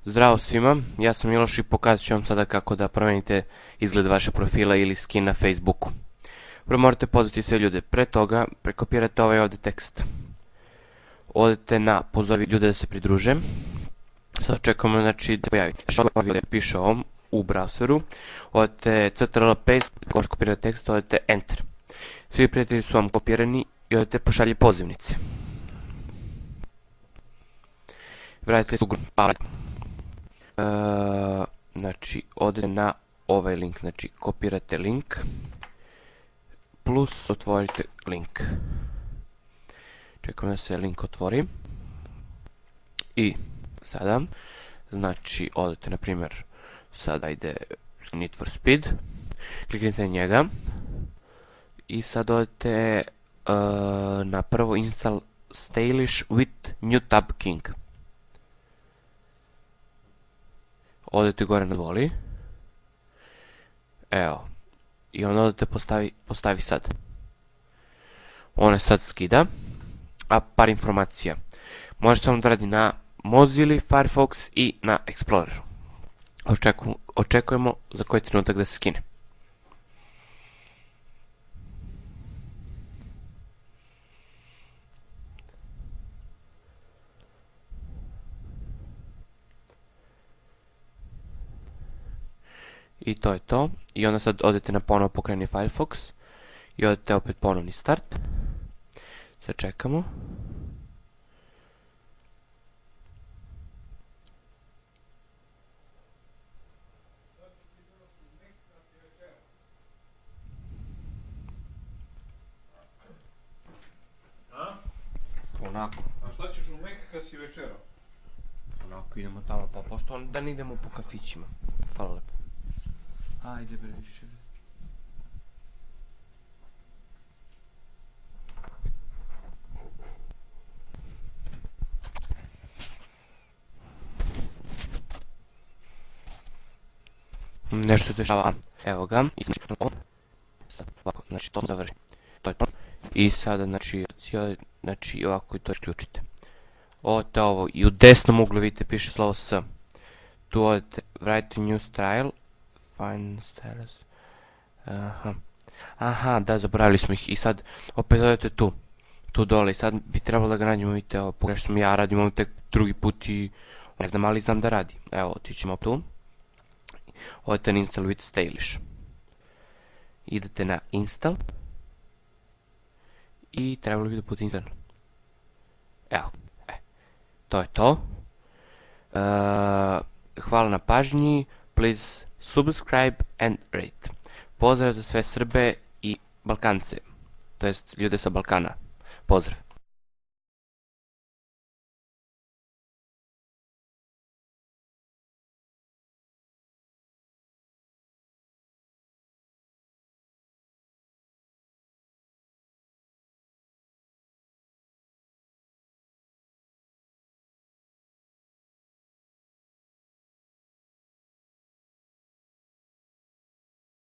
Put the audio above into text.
Zdravo svima, ja sam Miloš i pokazat ću vam sada kako da promenite izgled vašeg profila ili skin na Facebooku. Prvo morate pozvati sve ljude, pre toga prekopirate ovaj ovdje tekst. Odete na pozovi ljude da se pridruže. Sada čekamo znači da pojavi. Piše ovom u browseru. Odete ctrl paste, ako kopirate tekst, odete enter. Svi prijatelji su vam kopirani i odete pošalje pozivnice. Vratite se u grupu. Znači, odete na ovaj link, znači kopirate link, plus otvorite link. Čekamo da se link otvori. I sada, znači, odete, na primjer, sada ide Need for Speed, kliknite na njega i sad odete na prvo install Stylish with New Tab King. Odete gore na voli. Evo. I onda odete postavi sad. On je sad skida. A par informacija. Može samo da radi na Mozilla, Firefox i na Exploreru. Očekujemo za koji trenutak da se skine. I to je to. I onda sad odete na ponovo pokreni Firefox. I odete opet ponovni start. Sad čekamo. Onako. A šta ćeš u Mek kad si večerao? Onako idemo tamo pa pošto da ne idemo po kafićima. Hvala lepo. Ajde bre više. Nešto se dešava. Evo ga. Sad ovako, znači to završi. To je to. I sada znači ovako i to isključite. Odete ovo i u desnom uglu vidite piše slovo S. Tu odete write new style. Fine styles. Aha, da, zaboravili smo ih. I sad opet odete tu. Tu dole. I sad bi trebalo da ga nađemo, vidite, ovo pogrešno sam ja radim, ovo tek drugi put i ne znam, ali znam da radi. Evo, otićemo tu. Odete na install with stylish. Idete na install. I trebalo bi da bude install. Evo, to je to. Hvala na pažnji. Please subscribe and rate. Pozdrav za sve Srbe i Balkance, to jest ljude sa Balkana. Pozdrav.